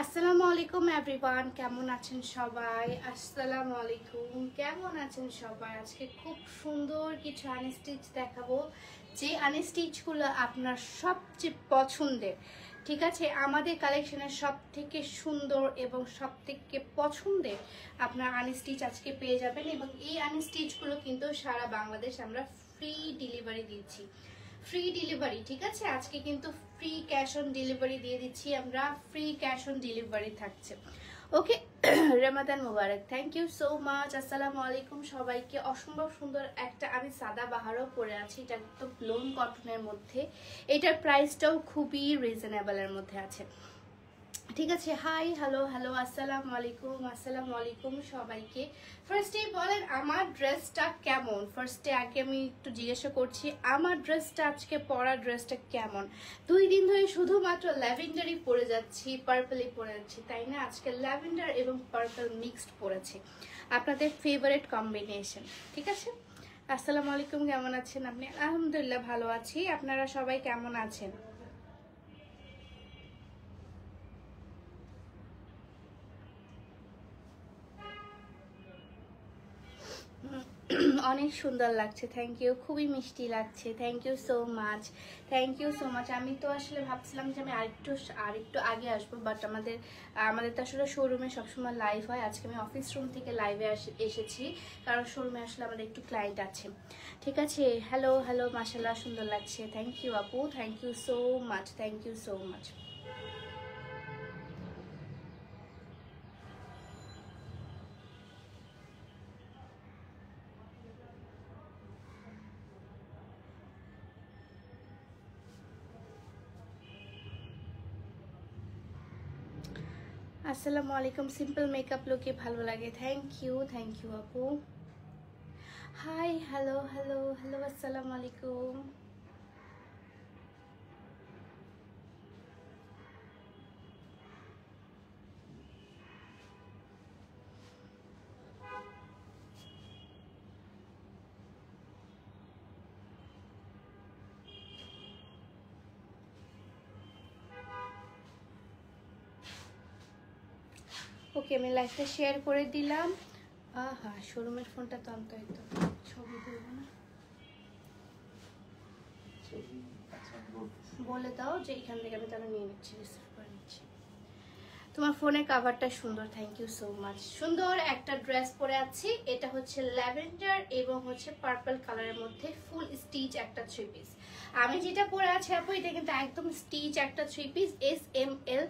আসসালামু আলাইকুম এভরিওয়ান, কেমন আছেন সবাই? আসসালামু আলাইকুম, কেমন আছেন সবাই? আজকে খুব সুন্দর কিছু আনস্টিচ দেখাবো, যে আনস্টিচগুলো আপনার সবচেয়ে পছন্দের। ঠিক আছে, আমাদের কালেকশনের সব থেকে সুন্দর এবং সব থেকে পছন্দের আপনার আনস্টিচ আজকে পেয়ে যাবেন। এবং এই আনস্টিচগুলো কিন্তু সারা বাংলাদেশ আমরা ফ্রি ডেলিভারি দিচ্ছি। ফ্রি ডেলিভারি, ঠিক আছে, আজকে কিন্তু ফ্রি ক্যাশ অন ডেলিভারি দিয়ে দিচ্ছি আমরা। ফ্রি ক্যাশ অন ডেলিভারি থাকছে। ওকে, রমাদান মুবারক, থ্যাংক ইউ সো মাচ। আসসালামু আলাইকুম সবাইকে। অসম্ভব সুন্দর একটা আমি সাদা বাহারও পরে আছি, এটা একদম লোন কটনের মধ্যে। এটার প্রাইসটাও খুবই রিজনেবলের মধ্যে আছে। ঠিক আছে, হাই হ্যালো হ্যালো, আসসালামু আলাইকুম, আসসালামু আলাইকুম সবাইকে। ফার্স্টে বলেন আমার ড্রেসটা কেমন। ফার্স্টে আগে আমি একটু জিজ্ঞাসা করছি আমার ড্রেসটা, আজকে পরা ড্রেসটা কেমন। 2 দিন ধরে শুধুমাত্র ল্যাভেন্ডারই পরে যাচ্ছি, পার্পলই পরে যাচ্ছি, তাই না? আজকে ল্যাভেন্ডার এবং পার্পল মিক্সড পরেছি, আপনাদের ফেভারিট কম্বিনেশন। ঠিক আছে, আসসালামু আলাইকুম, কেমন আছেন আপনি? আলহামদুলিল্লাহ ভালো আছি, আপনারা সবাই কেমন আছেন? অনেক সুন্দর লাগছে, থ্যাংক ইউ। খুবই মিষ্টি লাগছে, thank you so much, thank you so much. আমি তো আসলে ভাবছিলাম যে আমি আরেকটু আগে আসবো, বাট আমাদের তো আসলে শোরুমে সবসময় লাইভ হয়। আজকে আমি অফিস রুম থেকে লাইভে এসেছি, কারণ শোরুমে আসলে আমাদের একটু ক্লায়েন্ট আছে। ঠিক আছে, হ্যালো হ্যালো, মাশাআল্লাহ সুন্দর লাগছে, থ্যাংক ইউ আপু, thank you so much, thank you so much. আসসালামু আলাইকুম, সিম্পল মেকআপ লুকে ভালো লাগে, থ্যাংক ইউ আপু। হাই হ্যালো হ্যালো হ্যালো, আসসালামু আলাইকুম। ওকে, আমি লাইভটা শেয়ার করে দিলাম। আহা, শোরুমের ফোনটা তো আনতে হয়তো, ছবি তুলবো না। বলে দাও যে এখান থেকে আমি তাহলে নিয়ে নিচ্ছি, রিসিভ করে নিচ্ছি। তোমার ফোনের কাভারটা সুন্দর, থ্যাংক ইউ সো মাচ। সুন্দর একটা ড্রেস পরে আছি, এটা হচ্ছে ল্যাভেন্ডার এবং হচ্ছে পার্পল কালারের মধ্যে ফুল স্টিচ একটা 3 পিস। আমি যেটা পরে আছি আপু, এটা কিন্তু একদম স্টিচ একটা 3 piece, SML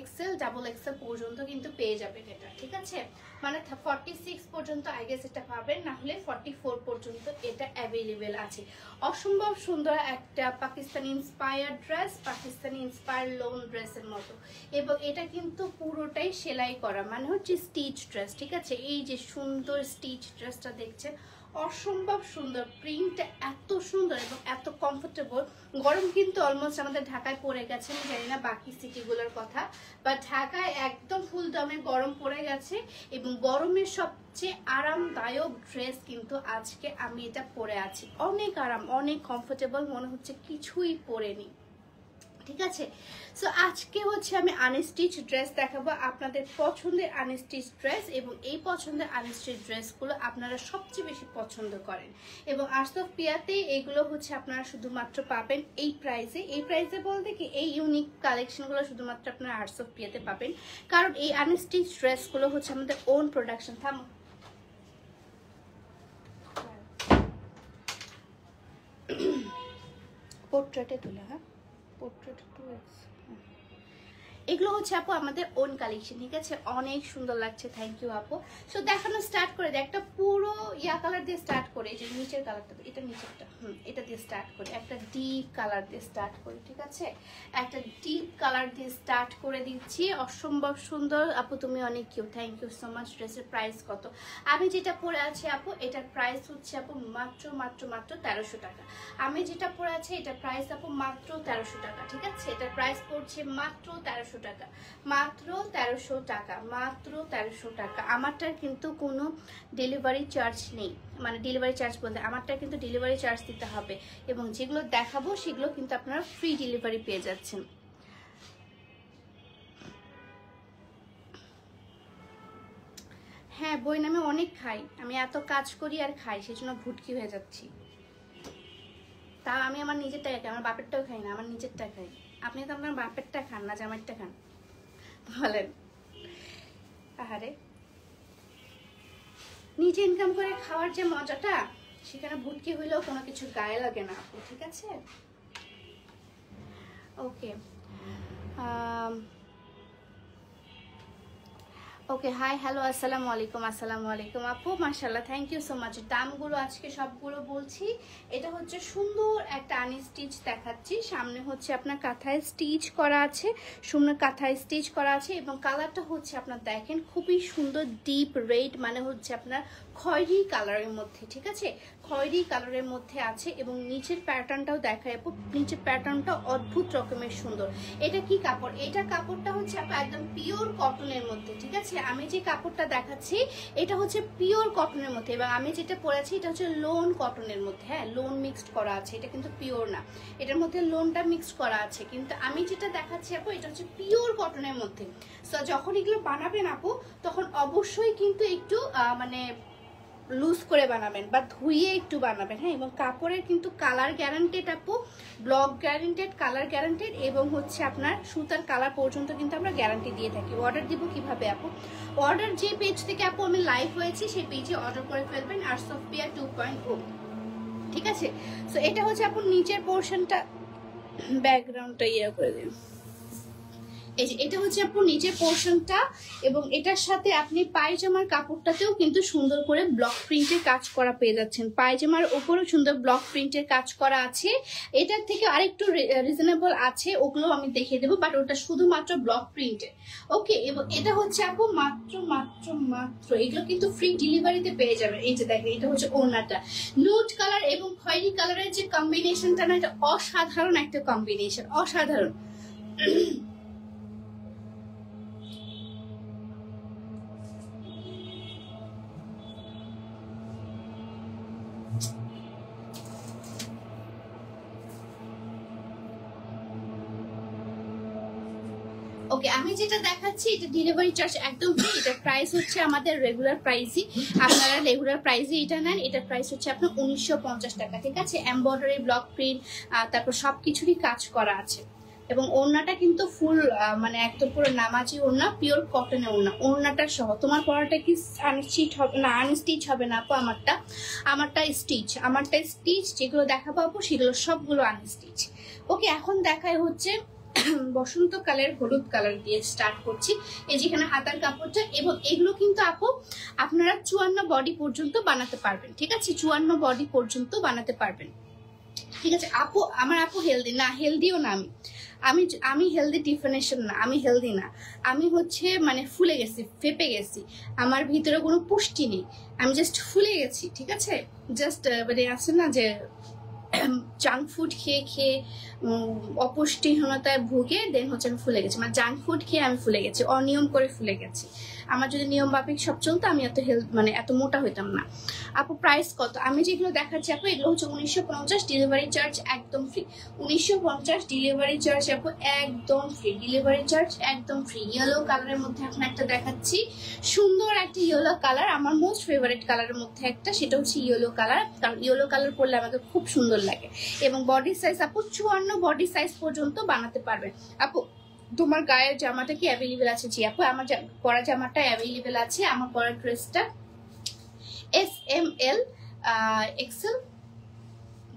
XL double XL পর্যন্ত কিন্তু পেয়ে যাবেন এটা। ঠিক আছে, মানে 46 পর্যন্ত আই গেস এটা পাবেন, না হলে 44 পর্যন্ত এটা অ্যাভেলেবেল আছে। অসম্ভব সুন্দর একটা Pakistani inspired dress, Pakistani inspired loan ড্রেসের মতো। এবং এটা কিন্তু পুরোটাই সেলাই করা, মানে হচ্ছে স্টিচ ড্রেস। ঠিক আছে, এই যে সুন্দর স্টিচ ড্রেসটা দেখছেন, অসম্ভব সুন্দর, প্রিন্টটা এত সুন্দর এবং এত কমফোর্টেবল। গরম কিন্তু অলমোস্ট আমাদের ঢাকায় পড়ে গেছে, আমি জানি না বাকি সিটিগুলোর কথা, বাট ঢাকায় একদম ফুল দমে গরম পড়ে গেছে। এবং গরমের সবচেয়ে আরামদায়ক ড্রেস কিন্তু আজকে আমি এটা পরে আছি, অনেক আরাম, অনেক কমফোর্টেবল, মনে হচ্ছে কিছুই পরেনি। ঠিক আছে, সো আজকে হচ্ছে আমি আনস্টিচ ড্রেস দেখাবো, আপনাদের পছন্দের আনস্টিচ ড্রেস। এবং এই পছন্দের আনস্টিচ ড্রেসগুলো আপনারা সবচেয়ে বেশি পছন্দ করেন। এবং আরসফ পিয়াতে এগুলো হচ্ছে আপনারা শুধুমাত্র পাবেন এই প্রাইসে। এই প্রাইসে বলতে কি, এই ইউনিক কালেকশনগুলো শুধুমাত্র আপনারা আরসফ পিয়াতে পাবেন, কারণ এই আনস্টিচ ড্রেসগুলো হচ্ছে আমাদের ওন প্রোডাকশন। পোর্ট্রেটে তুলে, হ্যাঁ পোর্ট্রেট 2x, এগুলো হচ্ছে আপু আমাদের ওন কালেকশন। ঠিক আছে, অনেক সুন্দর লাগছে, থ্যাংক ইউ আপু। সো দেখানো স্টার্ট করে দেয়, একটা পুরো ইয়া কালার দিয়ে স্টার্ট করে, যে নিচের কালারটা, এটা নিচেরটা, এটা দিয়ে স্টার্ট করে, একটা ডিপ কালার দিয়ে স্টার্ট করি। ঠিক আছে, একটা ডিপ কালার দিয়ে স্টার্ট করে দিচ্ছি, অসম্ভব সুন্দর। আপু তুমি অনেক cute, thank you so much. ড্রেসের প্রাইস কত? আমি যেটা পরে আছি আপু, এটার প্রাইস হচ্ছে আপু মাত্র 1300 টাকা। আমি যেটা পরে আছি এটার প্রাইস আপু মাত্র 1300 টাকা। ঠিক আছে, এটার প্রাইস পড়ছে মাত্র 1300 টাকা, মাত্র 1300 টাকা, মাত্র 1300 টাকা। আমারটার কিন্তু কোনো ডেলিভারি চার্জ নেই, মানে ডেলিভারি চার্জ বলতে আমারটা কিন্তু ডেলিভারি চার্জ দিতে হবে। এবং যেগুলো দেখাবো সেগুলো কিন্তু আপনারা ফ্রি ডেলিভারি পেয়ে যাচ্ছেন। হ্যাঁ বই নামে অনেক খাই, আমি এত কাজ করি আর খাই, সেই জন্য ভুটকি হয়ে যাচ্ছি। তাও আমি আমার নিজের টাকা খাই, আমার বাপেরটাও খাই না, আমার নিজেরটা খাই। আপনি তো আপনার বাপেরটা খান না, জামাইরটা খান, বলেন। আহারে, নিজে ইনকাম করে খাওয়ার যে মজাটা, সেখানে ভুটকি হইলেও কোনো কিছু গায়ে লাগে না আপু, ঠিক আছে? ওকে ওকে, হাই হ্যালো, আসসালামু আলাইকুম। আসসালামু আলাইকুম আপু, মাশাআল্লাহ, থ্যাংক ইউ সো মাচ। দামগুলো আজকে সবগুলো বলছি। এটা হচ্ছে সুন্দর একটা আনস্টিচ দেখাচ্ছি, সামনে হচ্ছে আপনার কাঁথায় স্টিচ করা আছে, সামনে কাঁথায় স্টিচ করা আছে, এবং কালারটা হচ্ছে আপনার দেখেন খুবই সুন্দর ডিপ রেড, মানে হচ্ছে আপনার খয়েরি কালারের মধ্যে, ঠিক আছে? খয়েরি কালারের মধ্যে আছে, এবং নিচের প্যাটার্নটাও দেখায় আপু, নিচের প্যাটার্নটা অদ্ভুত রকমের সুন্দর। এটা কি কাপড়? এটা কাপড়টা হচ্ছে আপু একদম পিওর কটনের মধ্যে, ঠিক আছে? আমি যে কাপড়টা দেখাচ্ছি এটা হচ্ছে পিওর কটনের মধ্যে, এবং আমি যেটা পরেছি এটা হচ্ছে লোন কটনের মধ্যে। হ্যাঁ, লোন মিক্সড করা আছে, এটা কিন্তু পিওর না, এটার মধ্যে লোনটা মিক্সড করা আছে, কিন্তু আমি যেটা দেখাচ্ছি আপু এটা হচ্ছে পিওর কটনের মধ্যে। সো যখন এগুলো বানাবেন আপু, তখন অবশ্যই কিন্তু একটু মানে লুজ করে বানাবেন বা ধুইয়ে একটু বানাবেন। হ্যাঁ, এবং কাপড়ের কিন্তু কালার গ্যারান্টেড আপু, ব্লক গ্যারান্টেড, কালার গ্যারান্টেড, এবং হচ্ছে আপনার সুতার কালার পর্যন্ত কিন্তু আমরা গ্যারান্টি দিয়ে থাকি। অর্ডার দিব কিভাবে আপু? অর্ডার যে পেজ থেকে আপু আমি লাইভ হয়েছি সেই পেজে অর্ডার করে ফেলবেন, আর সোফিয়া 2.0, ঠিক আছে? সো এটা হচ্ছে আপু নিচের পোর্শনটা, ব্যাকগ্রাউন্ডটা ইয়ে করে দিন। এই যে এটা হচ্ছে আপু নিচের পোর্শনটা, এবং এটার সাথে আপনি পায়জামার কাপড়টাতেও কিন্তু সুন্দর করে ব্লক প্রিন্টের কাজ করা পেয়ে যাচ্ছেন। পায়জামার উপরেও সুন্দর ব্লক প্রিন্টের কাজ করা আছে। এটার থেকে আরেকটু রিজনেবল আছে, ওগুলো আমি দেখিয়ে দেবো, বাট ওটা শুধুমাত্র ব্লক প্রিন্টের। ওকে, এবং এটা হচ্ছে আপু মাত্র মাত্র মাত্র এগুলো কিন্তু ফ্রি ডেলিভারিতে পেয়ে যাবেন। এই যে দেখেন, এটা হচ্ছে ওড়নাটা, নুড কালার এবং খয়েরি কালারের যে কম্বিনেশনটা না, এটা অসাধারণ একটা কম্বিনেশন, অসাধারণ। ওকে, আমি যেটা দেখাচ্ছি এটা ডেলিভারি চার্জ একদম ফ্রি। এটার প্রাইস হচ্ছে আমাদের রেগুলার প্রাইসই, আপনারা রেগুলার প্রাইসে এটা নেন। এটার প্রাইস হচ্ছে আপনার 1950 টাকা, ঠিক আছে? এমব্রয়ডারি, ব্লক প্রিন্ট, তারপর সবকিছুরই কাজ করা আছে, এবং ওড়নাটা কিন্তু ফুল মানে একদম পুরো নামাজি ওড়না, পিওর কটনের ওড়না, ওড়নাটা সহ। তোমার পরাটা কি আনস্টিচ হবে না? আনস্টিচ হবে না আপু, আমারটা স্টিচ, যেগুলো দেখাবো আপু সেগুলো সবগুলো আনস্টিচ। ওকে, এখন দেখায় হচ্ছে বসন্তকালের হলুদ কালার দিয়ে স্টার্ট করছি। এই যেখানে হাতার কাপড়টা, এবং এগুলো কিন্তু আপু আপনারা 54 বডি পর্যন্ত বানাতে পারবেন, ঠিক আছে? 54 বডি পর্যন্ত বানাতে পারবেন, ঠিক আছে? আপু আমার আপু হেলদি না, হেলদিও না, আমি হেলদি ডিফিনেশন না, আমি হেলদি না, আমি হচ্ছে মানে ফুলে গেছি, ফেপে গেছি, আমার ভিতরে কোনো পুষ্টি নেই, আমি জাস্ট ফুলে গেছি, ঠিক আছে? জাস্ট মানে আছে না যে জাঙ্ক ফুড খেয়ে খেয়ে অপুষ্টিহীনতায় ভুগে দেন হচ্ছে আমি ফুলে গেছি, মানে জাঙ্ক ফুড খেয়ে আমি ফুলে গেছি, অনিয়ম করে ফুলে গেছি। আমার যদি নিয়ম মাফিক সব চলতো আমি এত মানে এত মোটা হইতাম না। আপু প্রাইস কত? আমি যেগুলো দেখাচ্ছি আপু এগুলো হচ্ছে 1950, ডেলিভারি চার্জ একদম ফ্রি। 1950 ডেলিভারি চার্জ আপু একদম ফ্রি, ডেলিভারি চার্জ একদম ফ্রি। ইয়েলো কালারের মধ্যে এখন একটা দেখাচ্ছি, সুন্দর একটা ইয়েলো কালার, আমার মোস্ট ফেভারিট কালারের মধ্যে একটা, সেটা হচ্ছে ইয়েলো কালার, কারণ ইয়েলো কালার পরলে আমাকে খুব সুন্দর লাগে। এবং বডি সাইজ আপু 54 বডি সাইজ পর্যন্ত বানাতে পারবেন। আপু তোমার গায়ের জামাটা কি অ্যাভেলেবেল আছে? জি আপু, আমার পরা জামাটা অ্যাভেলেবেল আছে, আমার পরা ড্রেসটা SML XL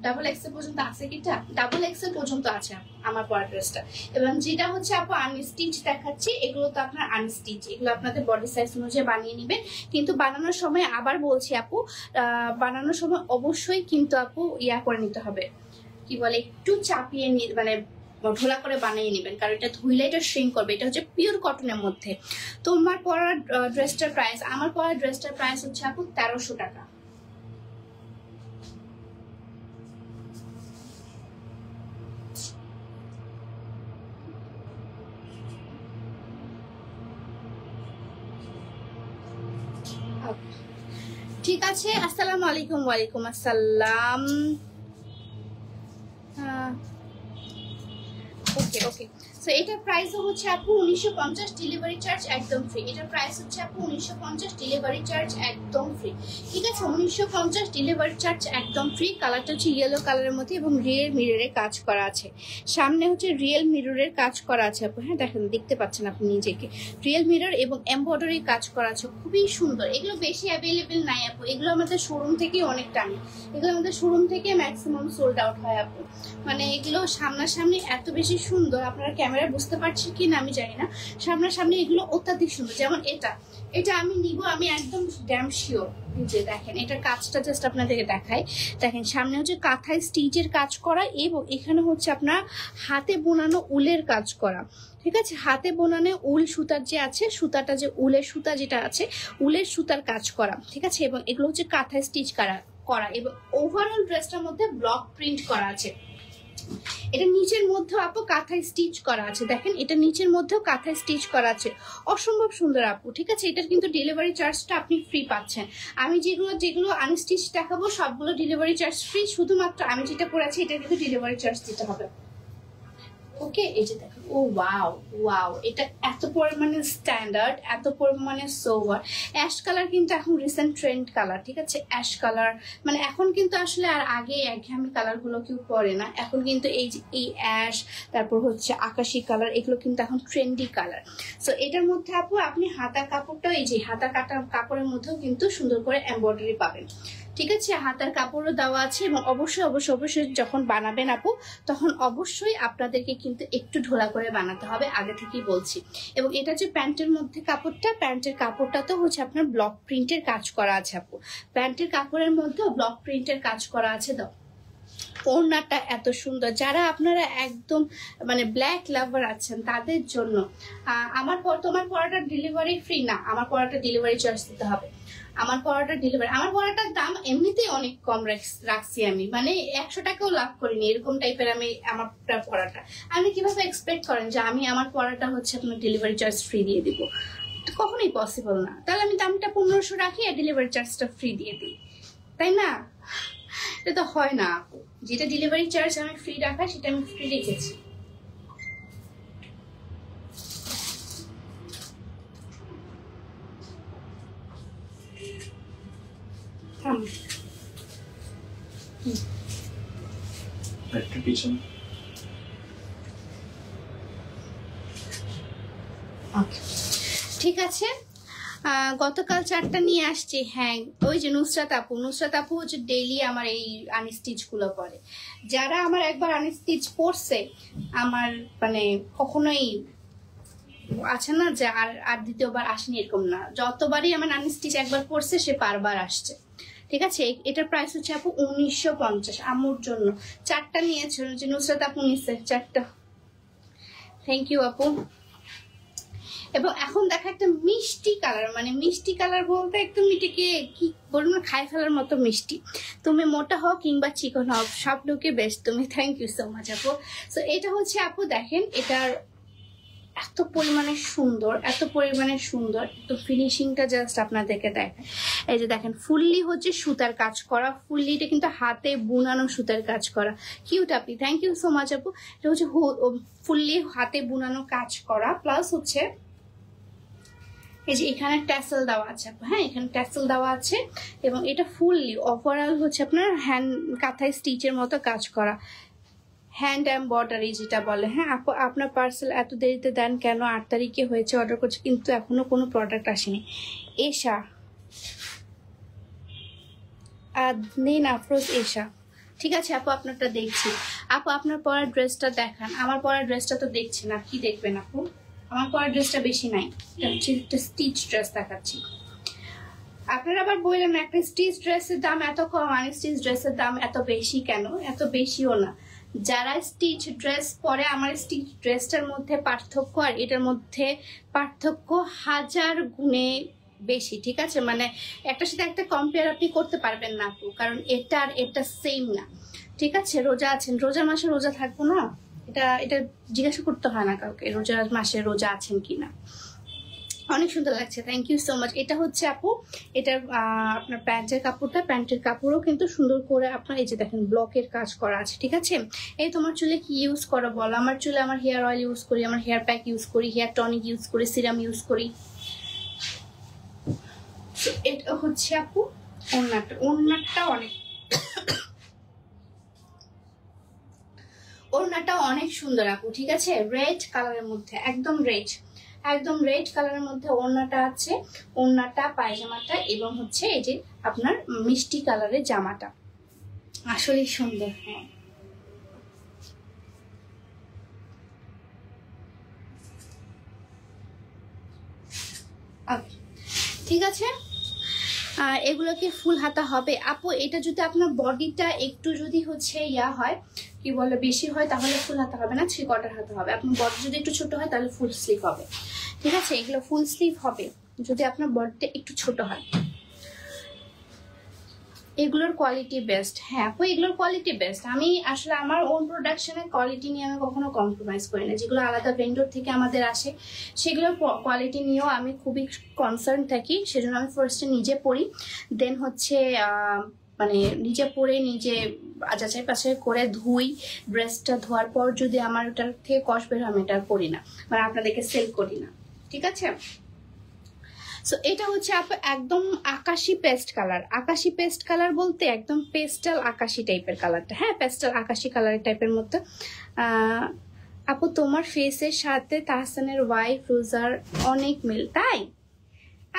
ডাবল এক্সেল পর্যন্ত আছে, কিটা ডাবল এক্সেল পর্যন্ত আছে আমার পরা ড্রেসটা। এবং যেটা হচ্ছে আপু আনস্টিচ দেখাচ্ছি, এগুলো তো আপনার আনস্টিচ, এগুলো আপনাদের বডি সাইজ অনুযায়ী বানিয়ে নেবেন। কিন্তু বানানোর সময় আবার বলছি আপু, বানানোর সময় অবশ্যই কিন্তু আপু ইয়া করে নিতে হবে, কি বলে, একটু চাপিয়ে মানে ঢোলা করে বানিয়ে নেবেন, কারণ এটা ধুইলে এটা শ্রিঙ্ক করবে। এটা হচ্ছে পিওর কটনের মধ্যে। তোমার পরা ড্রেসটার প্রাইস, আমার পরা ড্রেসটার প্রাইস হচ্ছে আপু 1300 টাকা। ঠিক আছে, আসসালামু আলাইকুম। ওয়ালাইকুম আসসালাম। ওকে ওকে। সো এটার প্রাইসও হচ্ছে আপু 1950, ডেলিভারি চার্জ একদম ফ্রি। এটার প্রাইস হচ্ছে আপু 1950, ডেলিভারি চার্জ একদম ফ্রি। ঠিক আছে, 1950, ডেলিভারি চার্জ একদম ফ্রি। কালারটা হচ্ছে ইয়েলো কালারের মধ্যে এবং রিয়েল মিররের কাজ করা আছে। সামনে হচ্ছে রিয়েল মিররের কাজ করা আছে আপু। হ্যাঁ দেখেন, দেখতে পাচ্ছেন আপনি নিজেকে, রিয়েল মিরর এবং এমব্রয়ডারি কাজ করা আছে, খুবই সুন্দর। এগুলো বেশি অ্যাভেলেবেল নাই আপু, এগুলো আমাদের শোরুম থেকে অনেক টানে, এগুলো আমাদের শোরুম থেকে ম্যাক্সিমাম সোল্ড আউট হয় আপু। মানে এগুলো সামনাসামনি এত বেশি সুন্দর, আপনারা ক্যামেরা বুঝতে পারছেন কি না আমি জানি না, সামনাসামনি এগুলো অত্যাধিক সুন্দর। যেমন এটা আমি নিব, আমি একদম ড্যাম শিওর। যে দেখেন এটার কাজটা জাস্ট আপনাদেরকে দেখাই, দেখেন সামনে হচ্ছে কাঁথায় স্টিচের কাজ করা এবং এখানে হচ্ছে আপনার হাতে বোনানো উলের কাজ করা। ঠিক আছে, হাতে বোনানো উল সুতার যে আছে, সুতাটা যে উলের সুতা যেটা আছে, উলের সুতার কাজ করা। ঠিক আছে, এবং এগুলো হচ্ছে কাঁথায় স্টিচ করা এবং ওভারঅল ড্রেসটার মধ্যে ব্লক প্রিন্ট করা আছে। এটা নিচের মধ্যেও আপু কাঁথায় স্টিচ করা আছে, দেখেন এটা নিচের মধ্যেও কাঁথায় স্টিচ করা আছে, অসম্ভব সুন্দর আপু। ঠিক আছে, এটার কিন্তু ডেলিভারি চার্জটা আপনি ফ্রি পাচ্ছেন। আমি যেগুলো আনস্টিচ দেখাবো সবগুলো ডেলিভারি চার্জ ফ্রি, শুধুমাত্র আমি যেটা পরেছি এটা কিন্তু ডেলিভারি চার্জ দিতে হবে। ওকে, এই যে দেখো, ও ওয়াও ওয়াও, এটা এত পরিমাণে স্ট্যান্ডার্ড, এত পরিমাণে সোভার। অ্যাশ কালার কিন্তু এখন রিসেন্ট ট্রেন্ড কালার। ঠিক আছে, অ্যাশ কালার মানে এখন কিন্তু আসলে আর আগে একঘেয়েমি কালারগুলো কেউ পরে না, এখন কিন্তু এই অ্যাশ, তারপর হচ্ছে আকাশি কালার, এগুলো কিন্তু এখন ট্রেন্ডি কালার। সো এটার মধ্যে আপু আপনি হাতার কাপড়টা, এই যে হাতা কাটা কাপড়ের মধ্যেও কিন্তু সুন্দর করে এমব্রয়ডারি পাবেন। ঠিক আছে, হাতার কাপড়ও দেওয়া আছে এবং অবশ্যই অবশ্যই অবশ্যই যখন বানাবেন আপু তখন অবশ্যই আপনাদেরকে কিন্তু একটু ঢোলা করে বানাতে হবে, আগে থেকেই বলছি। এবং এটা যে প্যান্টের মধ্যে কাপড়টা, প্যান্টের কাপড়টা তো হচ্ছে আপনার ব্লক প্রিন্টের কাজ করা আছে আপু, প্যান্টের কাপড়ের মধ্যেও ব্লক প্রিন্টের কাজ করা আছে। দাও, ওড়নাটা এত সুন্দর, যারা আপনারা একদম মানে ব্ল্যাক লাভার আছেন তাদের জন্য। তোমার পড়াটা ডেলিভারি ফ্রি না, আমার পড়াটা ডেলিভারি চার্জ দিতে হবে। আমার পড়াটার দাম এমনিতেই অনেক কম রাখছি আমি, মানে 100 টাকাও লাভ করিনি, এরকম টাইপের আমি আমার পড়াটা। আপনি কিভাবে এক্সপেক্ট করেন যে আমি আমার পড়াটা হচ্ছে আপনার ডেলিভারি চার্জ ফ্রি দিয়ে দিব? কখনোই পসিবল না। তাহলে আমি দামটা 1500 রাখি আর ডেলিভারি চার্জটা ফ্রি দিয়ে দিই, তাই না? এটা তো হয় না আপু, যেটা ডেলিভারি চার্জ আমি ফ্রি রাখা সেটা আমি ফ্রি রেখেছি। ঠিক আছে, গতকাল 4টা নিয়ে আসছি। হ্যাঁ, ওই যে নুসরাত আপু হচ্ছে ডেইলি আমার এই আনস্টিচ গুলো পরে। যারা আমার একবার আনস্টিচ পরছে, আমার মানে কখনোই আছে না যে আর দ্বিতীয়বার আসেনি, এরকম না। যতবারই আমার আনস্টিচ একবার পরছে সে বারবার আসছে। ঠিক আছে, এটার প্রাইস হচ্ছে আপু 1950। আমুর জন্য 4টা নিয়েছে, যে নুসরাত আপু নিচ্ছে 4টা। থ্যাংক ইউ আপু। এবং এখন দেখা একটা মিষ্টি কালার, মানে মিষ্টি কালার বলতে একদম এটাকে কি বলবো, খাই ফেলার মতো মিষ্টি। তুমি মোটা হও কিংবা চিকন হও, সব লোকে বেস্ট তুমি। থ্যাংক ইউ সো মাচ আপু। সো এটা হচ্ছে আপু দেখেন, এটার এত পরিমাণে সুন্দর, তো ফিনিশিংটা জাস্ট আপনাদেরকে দেখায়। এই যে দেখেন, ফুললি হচ্ছে সুতার কাজ করা, ফুললি এটা কিন্তু হাতে বুনানো সুতার কাজ করা। Cute Api, thank you so much আপু। এটা হচ্ছে ফুললি হাতে বুনানো কাজ করা, প্লাস হচ্ছে এই যে এখানে ট্যাসেল দেওয়া আছে আপু। হ্যাঁ, এখানে ট্যাসেল দেওয়া আছে এবং এটা ফুললি ওভারঅল হচ্ছে আপনার হ্যান্ড কাঁথায় স্টিচের মতো কাজ করা, হ্যান্ড এমব্রয়ডারি যেটা বলে। হ্যাঁ আপু, আপনার পার্সেল এত দেরিতে দেন কেন? 8 তারিখে হয়েছে অর্ডার করছে, কিন্তু এখনো কোনো প্রোডাক্ট আসেনি। এশা নেন আফরোজ এশা। ঠিক আছে আপু, আপনারটা দেখছি। আপু আপনার পরার ড্রেসটা দেখান। আমার পরার ড্রেসটা তো দেখছি না, কি দেখবেন আপু? আমার পরার ড্রেসটা বেশি নাই, একটা স্টিচ ড্রেস দেখাচ্ছি। আপনারা আবার বললেন একটা স্টিচ ড্রেসের দাম এত কম, আনস্টিচ ড্রেসের দাম এত বেশি কেন? এত বেশিও না। যারা স্টিচ ড্রেস পরে, আমার স্টিচ ড্রেসটার মধ্যে পার্থক্য আর এটার মধ্যে পার্থক্য 1000 গুণে বেশি। ঠিক আছে, মানে একটার সাথে একটা কম্পেয়ার আপনি করতে পারবেন না আপু, কারণ এটা আর এটা সেম না। ঠিক আছে, রোজা আছেন, রোজার মাসে রোজা থাকবো না, এটা জিজ্ঞাসা করতে হয় না কাউকে রোজার মাসে রোজা আছেন কিনা। অনেক সুন্দর লাগছে, থ্যাংক ইউ সো মাচ। এটা হচ্ছে আপু এটার আপনার প্যান্টের কাপড়টা, প্যান্টের কাপড়ও কিন্তু সুন্দর করে আপনার এই যে দেখেন ব্লকের কাজ করা আছে, ঠিক আছে। এই তোমার চুলে কি ইউজ করো বলো? আমার চুলে আমার হেয়ার অয়েল ইউজ করি, আমার হেয়ার প্যাক ইউজ করি, হেয়ার টনিক ইউজ করি, সিরাম ইউজ করি। এটা হচ্ছে আপু ওড়নাটা, ওড়নাটা অনেক ওড়নাটা অনেক সুন্দর আপু, ঠিক আছে। রেড কালারের মধ্যে, একদম রেড, একদম রেড কালারের মধ্যে ওড়নাটা আছে। ওড়নাটা, পায়জামাটা এবং হচ্ছে এই যে আপনার মিষ্টি কালারের জামাটা আসলে সুন্দর। হ্যাঁ ঠিক আছে। এগুলো কি ফুল হাতা হবে আপু? এটা যদি আপনার বডিটা একটু যদি হচ্ছে ইয়া হয়, কি বলে, বেশি হয়, তাহলে ফুল হাতা হবে না, 3/4 হাতা হবে। আপনার বডি যদি একটু ছোট হয় তাহলে ফুল স্লিভ হবে, ঠিক আছে। এগুলো ফুল স্লিভ হবে যদি আপনার বডিটা একটু ছোট হয়। এগুলোর কোয়ালিটি বেস্ট। হ্যাঁ আপু এগুলোর কোয়ালিটি বেস্ট। আমি আসলে আমার ওন প্রোডাকশনের কোয়ালিটি নিয়ে আমি কখনো কম্প্রোমাইজ করি না। যেগুলো আলাদা ভেন্ডর থেকে আমাদের আসে সেগুলোর কোয়ালিটি নিয়েও আমি খুবই কনসার্ন থাকি। সেজন্য আমি ফার্স্টে নিজে পড়ি, দেন হচ্ছে মানে নিজে পরে নিজে যাচাই বাছাই করে ধুই। ড্রেসটা ধোয়ার পর যদি আমার ওটার থেকে কষ বের হয় আমি এটা করি না, মানে আপনাদেরকে সেল করি না, ঠিক আছে। সো এটা হচ্ছে একদম আকাশি পেস্ট কালার। আকাশি পেস্ট কালার বলতে একদম পেস্টাল আকাশি টাইপের কালারটা, হ্যাঁ পেস্টাল আকাশি কালারের টাইপের মধ্যে। আপু তোমার ফেসের সাথে তাহসানের ওয়াইফ রোজার অনেক মিল, তাই?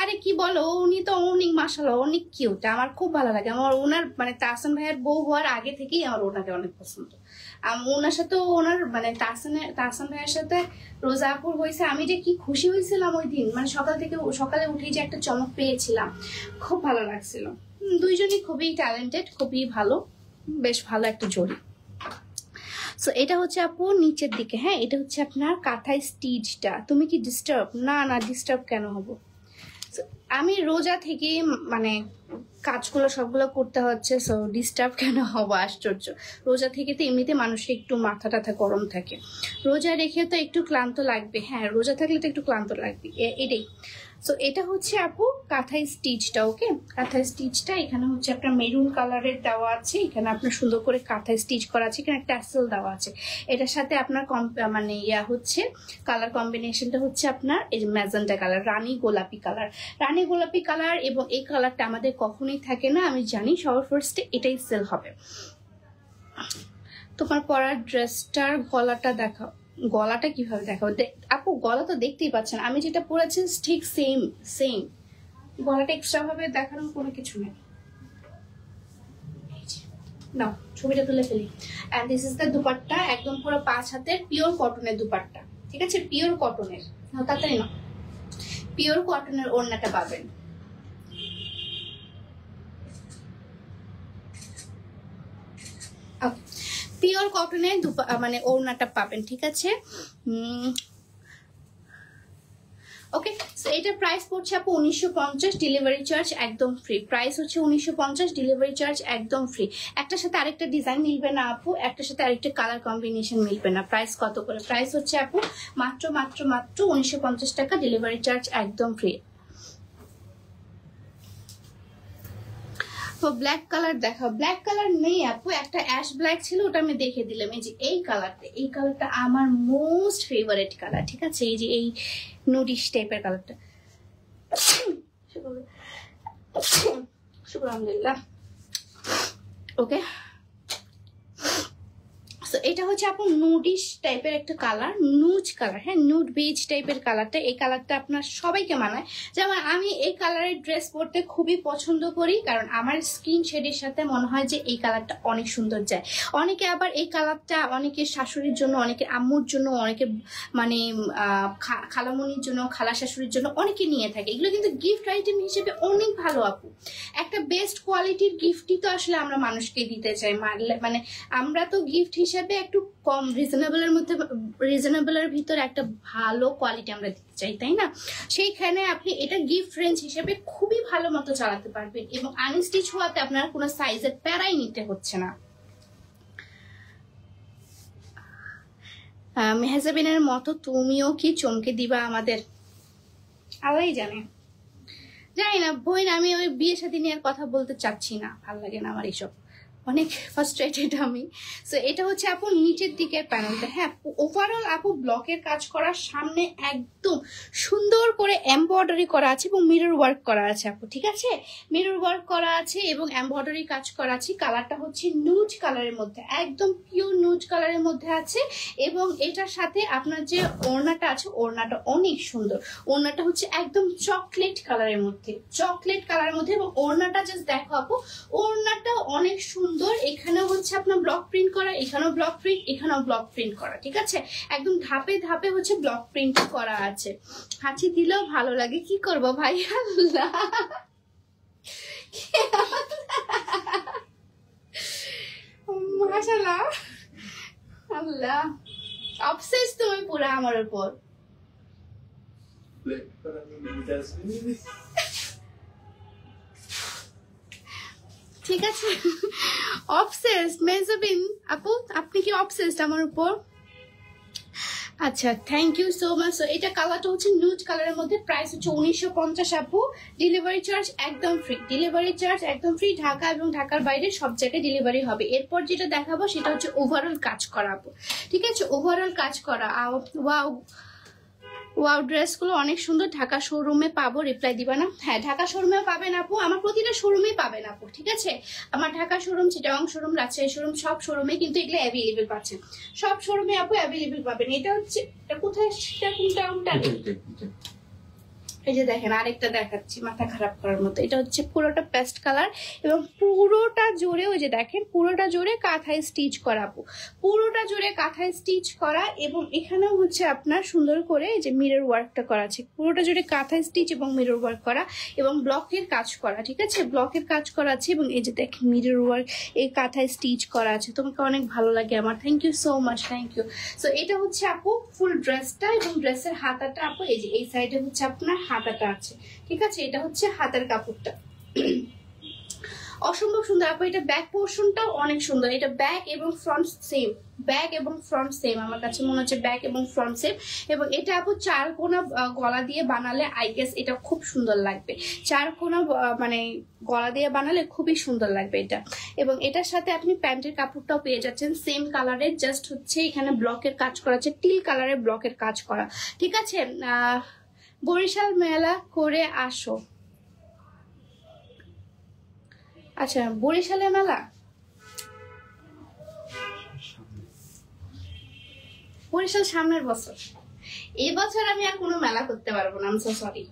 আরে কি বলো, উনি তো অনেক মাশাআল্লাহ অনেক কিউট, আমার খুব ভালো লাগে। আমার ওনার মানে তাহসান ভাইয়ের বউ হওয়ার আগে থেকেই আমার ওনাকে অনেক পছন্দ। ওনার সাথে ওনার মানে তাহসান ভাইয়ের সাথে রোজা আপুর হয়েছে, আমি যে কি খুশি হয়েছিলাম ওই দিন, মানে সকালে উঠেই যে একটা চমক পেয়েছিলাম, খুব ভালো লাগছিল। দুইজনই খুবই ট্যালেন্টেড, খুবই ভালো, বেশ ভালো একটা জোড়ি। সো এটা হচ্ছে আপু নিচের দিকে, হ্যাঁ এটা হচ্ছে আপনার কাঁথায় স্টিচটা। তুমি কি ডিস্টার্ব? না না ডিস্টার্ব কেন হবো, আমি রোজা থেকে মানে কাজগুলো সবগুলো করতে হচ্ছে, সো ডিস্টার্ব কেন হবো, আশ্চর্য। রোজা থেকে তো এমনিতে মানুষের একটু মাথা টাথা গরম থাকে, রোজা রেখে তো একটু ক্লান্ত লাগবে, হ্যাঁ রোজা থাকলে তো একটু ক্লান্ত লাগবে, এটাই। সো এটা হচ্ছে আপু কাঁথাই স্টিচটা, ওকে। কাঁথাই স্টিচটা এখানে হচ্ছে আপনার মেরুন কালারের দেওয়া আছে, এখানে আপনার সুন্দর করে কাঁথাই স্টিচ করা আছে, এখানে ট্যাসেল দেওয়া আছে। এটার সাথে আপনার মানে ইয়া হচ্ছে কালার কম্বিনেশনটা হচ্ছে আপনার এই যে ম্যাজেন্টা কালার, রানী গোলাপি কালার, রানী গোলাপি কালার। এবং এই কালারটা আমাদের কখনোই থাকে না, আমি জানি সবার ফার্স্টে এটাই সেল হবে। তোমার পরার ড্রেসটার গলাটা দেখাও। গলাটা কিভাবে দেখাবো আপু? গলা তো দেখতেই পাচ্ছেন, আমি যেটা পরেছি ঠিক সেম সেম, গলাটা এক্সট্রা ভাবে দেখানোর কোনো কিছু নেই। নাও ছবিটা তুলে ফেলি। And this is the dupatta, একদম পুরো 5 হাতের পিওর কটনের দুপাট্টা, ঠিক আছে, পিওর কটনের। তাড়াতাড়ি না, পিওর কটনের ওড়নাটা পাবেন। পিওর কটনের মানে ওড়নাটা পাবেন, ঠিক আছে। ওকে, সো এটার প্রাইস পড়ছে আপু 1950, ডেলিভারি চার্জ একদম ফ্রি। প্রাইস হচ্ছে 1950, ডেলিভারি চার্জ একদম ফ্রি। একটার সাথে আরেকটা ডিজাইন মিলবে না আপু, একটার সাথে আরেকটা কালার কম্বিনেশন মিলবে না। প্রাইস কত করে? প্রাইস হচ্ছে আপু মাত্র 1950 টাকা, ডেলিভারি চার্জ একদম ফ্রি। তো ব্ল্যাক কালার দেখাও। ব্ল্যাক কালার নেই আপু, একটা অ্যাশ ব্ল্যাক ছিল, ওটা আমি দেখে দিলাম। এই যে এই কালারটা, এই কালারটা আমার মোস্ট ফেভারিট কালার, ঠিক আছে। এই যে এই নুডিশ টাইপের কালারটা, শুকর আলহামদুলিল্লাহ। ওকে, সো এটা হচ্ছে আপনার নুডিশ টাইপের একটা কালার, নুজ কালার, হ্যাঁ নুড বেজ টাইপের কালারটা। এই কালারটা আপনার সবাইকে মানায়, যেমন আমি এই কালারের ড্রেস পরতে খুবই পছন্দ করি, কারণ আমার স্কিন শেডের সাথে মনে হয় যে এই কালারটা অনেক সুন্দর যায়। অনেকে আবার এই কালারটা অনেকের শাশুড়ির জন্য, অনেকের আম্মুর জন্য, অনেকের মানে খালামণির জন্য, খালা শাশুড়ির জন্য অনেকে নিয়ে থাকে। এগুলো কিন্তু গিফট আইটেম হিসেবে অনেক ভালো আপু। একটা বেস্ট কোয়ালিটির গিফটই তো আসলে আমরা মানুষকে দিতে চাই, মানে আমরা তো গিফট হিসেবে একটু কম রিজনেবলের ভিতরে একটা ভালো কোয়ালিটি আমরা দিতে চাই, তাই না? সেইখানে আপনি এটা গিফট রেঞ্জ হিসেবে খুবই ভালো মতো চালাতে পারবেন, এবং আনস্টিচ হওয়াতে আপনার কোনো সাইজের প্যারাই নিতে হচ্ছে না। মেহজাবিনের মতো তুমিও কি চমকে দিবা আমাদের? আল্লাহই জানে। জানি না বোন, আমি ওই বিয়ে শাদী নিয়ে আর কথা বলতে চাচ্ছি না, ভালো লাগে না আমার এইসব, অনেক ফ্রাস্ট্রেটেড আমি। সো এটা হচ্ছে আপু নিচের দিকের প্যানেলটা। হ্যাঁ, ওভারঅল আপু ব্লকের কাজ করার সামনে একদম সুন্দর করে এমব্রয়ডারি করা আছে এবং মিরর ওয়ার্ক করা আছে আপু, ঠিক আছে? মিরর ওয়ার্ক করা আছে এবং এমব্রয়ডারি কাজ করা আছে। কালারটা হচ্ছে নুজ কালারের মধ্যে, একদম পিওর নুজ কালারের মধ্যে আছে। এবং এটার সাথে আপনার যে ওড়নাটা আছে, ওড়নাটা অনেক সুন্দর। ওড়নাটা হচ্ছে একদম চকলেট কালারের মধ্যে, চকলেট কালারের মধ্যে। এবং ওড়নাটা জাস্ট দেখো আপু, ওড়নাটা অনেক সুন্দর। এখানেও হচ্ছে আপনার ব্লক প্রিন্ট করা, এখানেও ব্লক প্রিন্ট, এখানেও ব্লক প্রিন্ট করা, ঠিক আছে? একদম ধাপে ধাপে হচ্ছে ব্লক প্রিন্ট করা আছে। হাঁচি দিলেও ভালো লাগে, কি করবো ভাই। আল্লাহ মাশাআল্লাহ, আল্লাহ অবসেস তুমি পুরো আমার উপর। ঠিক আছে, অবসেসড মেজবিন আপু, আপনি কি অবসেসড আমার উপর? আচ্ছা, থ্যাংক ইউ সো মাচ। এটা কালারটা হচ্ছে নুড কালারের মধ্যে, প্রাইস হচ্ছে 1950 আপু। ডেলিভারি চার্জ একদম ফ্রি, ডেলিভারি চার্জ একদম ফ্রি। ঢাকা এবং ঢাকার বাইরে সব জায়গায় ডেলিভারি হবে। এরপর যেটা দেখাবো সেটা হচ্ছে ওভারঅল কাজ করা আপু, ঠিক আছে? ওভারঅল কাজ করা। ওয়াও ওয়াও, ড্রেসগুলো অনেক সুন্দর। ঢাকা শোরুমে পাবো, রিপ্লাই দিবা না? হ্যাঁ, ঢাকা শোরুমে পাবেন আপু, আমার প্রতিটা শোরুমে পাবেন আপু, ঠিক আছে? আমার Dhaka showroom, Chittagong showroom, Rajshahi showroom, সব শোরুমে কিন্তু এগুলো অ্যাভেলেবেল পাচ্ছেন। সব শোরুমে আপু অ্যাভেলেবেল পাবেন। এটা হচ্ছে, এটা কোথায়, কোনটা? এই যে দেখেন, আরেকটা দেখাচ্ছি মাথা খারাপ করার মতো। এটা হচ্ছে পুরোটা পেস্ট কালার এবং পুরোটা জোরে, ওই যে দেখেন পুরোটা জোরে কাঁথায় স্টিচ করা আপু, পুরোটা জোরে কাঁথায় স্টিচ করা। এবং এখানেও হচ্ছে আপনার সুন্দর করে এই যে মিরর ওয়ার্কটা করা আছে, পুরোটা জোরে কাঁথায় স্টিচ এবং মিরর ওয়ার্ক করা এবং ব্লকের কাজ করা, ঠিক আছে? ব্লকের কাজ করা আছে এবং এই যে দেখেন মিরর ওয়ার্ক, এই কাঁথায় স্টিচ করা আছে। তোমাকে অনেক ভালো লাগে আমার, thank you so much, thank you. So এটা হচ্ছে আপু ফুল ড্রেসটা এবং ড্রেসের হাতাটা আপু, এই যে এই সাইডে হচ্ছে আপনার হাতাটা আছে, ঠিক আছে? এটা হচ্ছে হাতের কাপড়টা, অসম্ভব সুন্দর আপু। এটা ব্যাক পোর্শনটাও অনেক সুন্দর। এটা ব্যাক এবং ফ্রন্ট সেম, ব্যাক এবং ফ্রন্ট সেম, আমার কাছে মনে হচ্ছে ব্যাক এবং ফ্রন্ট সেম। এবং এটা আপু চার কোনা গলা দিয়ে বানালে আই গেস এটা খুব সুন্দর লাগবে। চার কোনা মানে গলা দিয়ে বানালে খুবই সুন্দর লাগবে এটা। এবং এটার সাথে আপনি প্যান্টের কাপড়টাও পেয়ে যাচ্ছেন সেম কালারের, জাস্ট হচ্ছে এখানে ব্লকের কাজ করা আছে, টিল কালারের ব্লকের কাজ করা, ঠিক আছে? বরিশাল মেলা করে আসো। আচ্ছা, বরিশালের মেলা, বরিশাল সামনের বছর, এই বছর আমি আর কোনো মেলা করতে পারবো না, I am so sorry.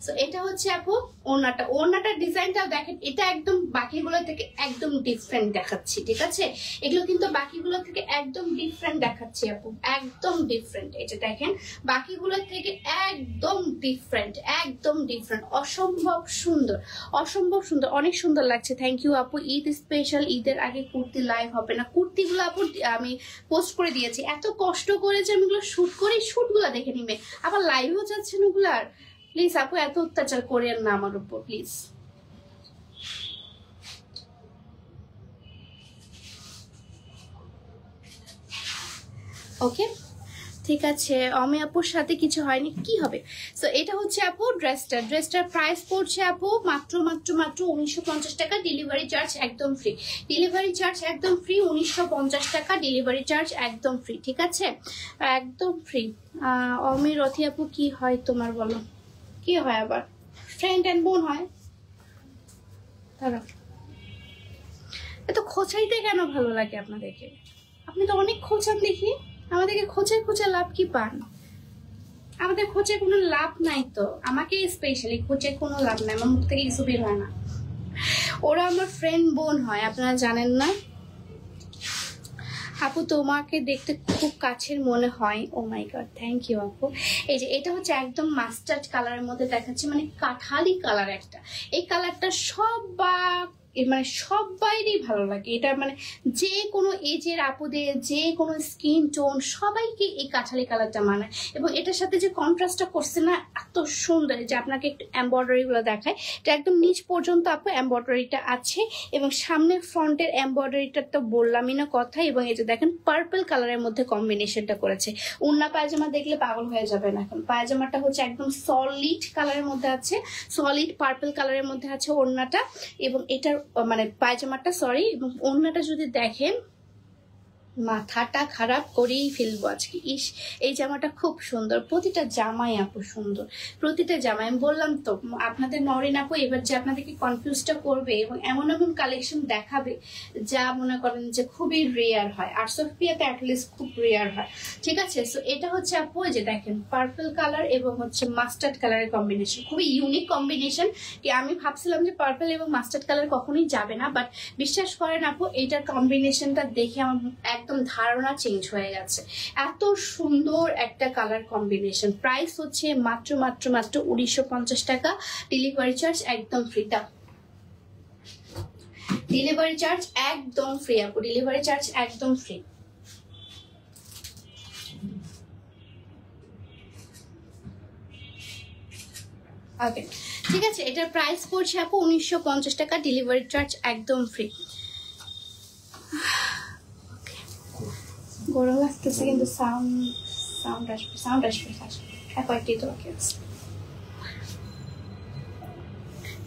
So এটা হচ্ছে আপু ওড়নাটা, ওড়নাটার ডিজাইনটাও দেখেন, এটা একদম বাকিগুলো থেকে একদম ডিফারেন্ট দেখাচ্ছি, ঠিক আছে? এগুলো কিন্তু বাকিগুলো থেকে একদম ডিফারেন্ট দেখাচ্ছি আপু, একদম ডিফারেন্ট। এই যে দেখেন বাকিগুলো থেকে একদম ডিফারেন্ট, একদম ডিফারেন্ট। অসম্ভব সুন্দর, অসম্ভব সুন্দর, অনেক সুন্দর লাগছে। থ্যাংক ইউ আপু। ঈদ স্পেশাল, ঈদের আগে কুর্তি লাইভ হবে না? কুর্তিগুলো আপু আমি পোস্ট করে দিয়েছি, এত কষ্ট করে যে আমি এগুলো শুট করি, শুটগুলো দেখে নিবে, আবার লাইভও যাচ্ছেন ওগুলার। প্লিজ আপু এত অত্যাচার করেন না আমার উপর, প্লিজ। ওকে, ঠিক আছে। আমি আপুর সাথে কিছু হয়নি, কি হবে? সো এটা হচ্ছে আপু ড্রেসটার প্রাইস পড়ছে আপু মাত্র 1950 টাকা। ডেলিভারি চার্জ একদম ফ্রি, ডেলিভারি চার্জ একদম ফ্রি, 1950 টাকা ডেলিভারি চার্জ একদম ফ্রি, ঠিক আছে? একদম ফ্রি। অমির রথি আপু কি হয় তোমার বলো? কি হয় আবার? ফ্রেন্ড এন্ড বোন হয়। তারা এত খোঁচাইতে কেন ভালো লাগে আপনাদেরকে? আপনি তো অনেক খোঁচান দেখি, আমাদেরকে খোঁচে খোঁচে লাভ কি পান? আমাদের খোঁচে কোনো লাভ নাই তো, আমাকে স্পেশালি খোঁচে কোনো লাভ নাই, আমার মুখ থেকে কিছু বের হয় না। ওরা আমার ফ্রেন্ড বোন হয়, আপনারা জানেন না আপু? তোমাকে দেখতে খুব কাছের মনে হয়। ও মাই গড, থ্যাংক ইউ আপু। এই যে এটা হচ্ছে একদম মাস্টার্ড কালারের মধ্যে দেখাচ্ছি, মানে কাঠালি কালার একটা। এই কালারটা মানে সবাইরই ভালো লাগে এটা, মানে যে কোনো এজের আপুদের, যে কোনো স্কিন টোন সবাইকে এই কাঁঠালি কালারটা মানায়। এবং এটার সাথে যে কন্ট্রাস্টটা করছে না এত সুন্দর, যে আপনাকে একটু এমব্রয়ডারি গুলো দেখায়, এটা একদম নিচ পর্যন্ত আপু এমব্রয়ডারিটা আছে এবং সামনের ফ্রন্টের এমব্রয়ডারিটা তো বললামই না কথা। এবং এই যে দেখেন পার্পল কালারের মধ্যে কম্বিনেশনটা করেছে। ওড়না পায়জামা দেখলে পাগল হয়ে যাবেন। এখন পায়জামাটা হচ্ছে একদম সলিড কালারের মধ্যে আছে, সলিড পার্পল কালারের মধ্যে আছে ওড়নাটা, এবং এটার মানে পায়জামাটা সরি, এবং ওড়নাটা যদি দেখেন মাথাটা খারাপ করেই ফেলবো আজকে। ইস, এই জামাটা খুব সুন্দর, প্রতিটা জামাই আপু সুন্দর, প্রতিটা জামাই। আমি বললাম তো আপনাদের নরিন আপু এবার যে আপনাদেরকে কনফিউজটা করবে এবং এমন এমন কালেকশন দেখাবে যা মনে করেন যে খুবই রেয়ার হয়, আর সোফিয়াতে অ্যাটলিস্ট খুব রেয়ার হয়, ঠিক আছে। সো এটা হচ্ছে আপু যে দেখেন পার্পল কালার এবং হচ্ছে মাস্টার্ড কালারের কম্বিনেশন, খুবই ইউনিক কম্বিনেশন। কি আমি ভাবছিলাম যে পার্পল এবং মাস্টার্ড কালার কখনোই যাবে না, বাট বিশ্বাস করেন আপু এইটার কম্বিনেশনটা দেখে আমার একদম ধারণা চেঞ্জ হয়ে গেছে। এত সুন্দর একটা কালার কম্বিনেশন। প্রাইস হচ্ছে মাত্র মাত্র মাত্র 1950 টাকা, ডেলিভারি চার্জ একদম ফ্রি। ডেলিভারি চার্জ একদম ফ্রি আপু, ডেলিভারি চার্জ একদম ফ্রি। ওকে ঠিক আছে, এটার প্রাইস পড়ছে আপু 1950 টাকা, ডেলিভারি চার্জ একদম ফ্রি। গরম লাগতেছে কিন্তু সাউন্ড আসবে কয়েকটি তো বাকি আছে।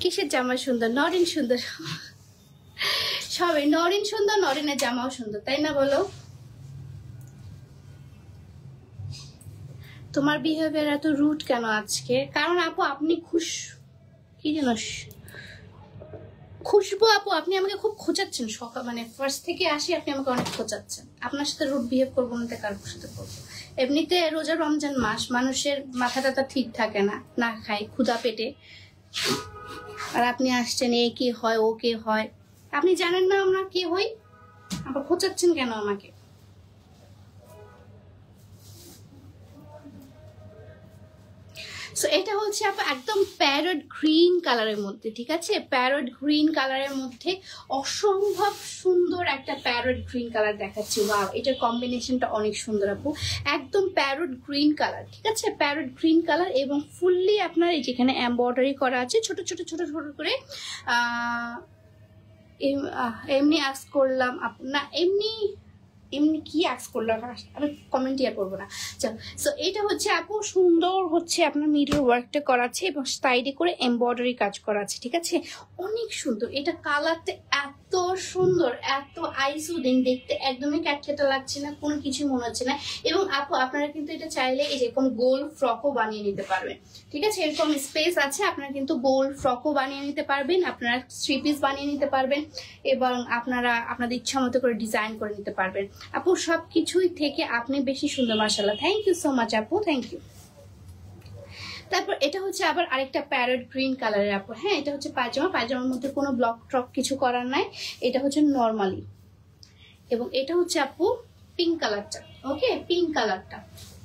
কিসের জামা সুন্দর? নরিন সুন্দর, সবাই নরিন সুন্দর, নরিনের জামাও সুন্দর, তাই না বলো? তোমার বিহেভিয়ার এত রুড কেন আজকে? কারণ আপু আপনি কি যেন খুশবু আপু, আপনি আমাকে খুব খোঁচাচ্ছেন সকাল, মানে ফার্স্ট থেকে আসি আপনি আমাকে অনেক খোঁচাচ্ছেন। আপনার সাথে রুড বিহেভ করবো না তো কার সাথে করবো? এমনিতে রোজা রমজান মাস, মানুষের মাথা টাথা ঠিক থাকে না, না খায় ক্ষুধা পেটে, আর আপনি আসছেন এ কি হয় ও কে হয়, আপনি জানেন না আমরা কি হই, আবার খোঁচাচ্ছেন কেন আমাকে? সো এটা হচ্ছে একদম প্যারট গ্রিন কালারের মধ্যে, ঠিক আছে, প্যারট গ্রিন কালারের মধ্যে অসম্ভব সুন্দর একটা প্যারট গ্রিন কালার দেখাচ্ছি। ওয়াও, এটার কম্বিনেশনটা অনেক সুন্দর আপু, একদম প্যারট গ্রিন কালার, ঠিক আছে, প্যারট গ্রিন কালার। এবং ফুললি আপনার এই যেখানে এমব্রয়ডারি করা আছে ছোট ছোট ছোট ছোট করে, এমনি আস করলাম না, এমনি কি আক্স করলাম, আমি কমেন্ট ইয়া করবো না। সো এটা হচ্ছে আপু সুন্দর হচ্ছে আপনার মিডল ওয়ার্কটা করা আছে এবং সাইডে করে এমব্রয়ডারি কাজ করা আছে, ঠিক আছে, অনেক সুন্দর। এটা কালারটা এত সুন্দর, এত আইসুদিং, দেখতে একদমই ক্যাটকেটা লাগছে না, কোনো কিছু মনে হচ্ছে না। এবং আপু আপনারা কিন্তু এটা চাইলে এই যেরকম গোল ফ্রকও বানিয়ে নিতে পারবেন, ঠিক আছে, এরকম স্পেস আছে, আপনারা কিন্তু গোল ফ্রকও বানিয়ে নিতে পারবেন, আপনারা থ্রি পিস বানিয়ে নিতে পারবেন এবং আপনারা আপনাদের ইচ্ছা মতো করে ডিজাইন করে নিতে পারবেন। আপু সবকিছুই থেকে আপনি বেশি সুন্দর, মাশাআল্লাহ, থ্যাংক ইউ সো মাচ আপু, থ্যাংক ইউ। তারপর এটা হচ্ছে আবার আরেকটা প্যারট গ্রিন কালারের আপু, হ্যাঁ, এটা হচ্ছে পায়জামা, পায়জামার মধ্যে কোনো ব্লক ট্রক কিছু করার নাই, এটা হচ্ছে নর্মালি। এবং এটা হচ্ছে আপু পিঙ্ক কালারটা, ওকে, পিঙ্ক কালারটা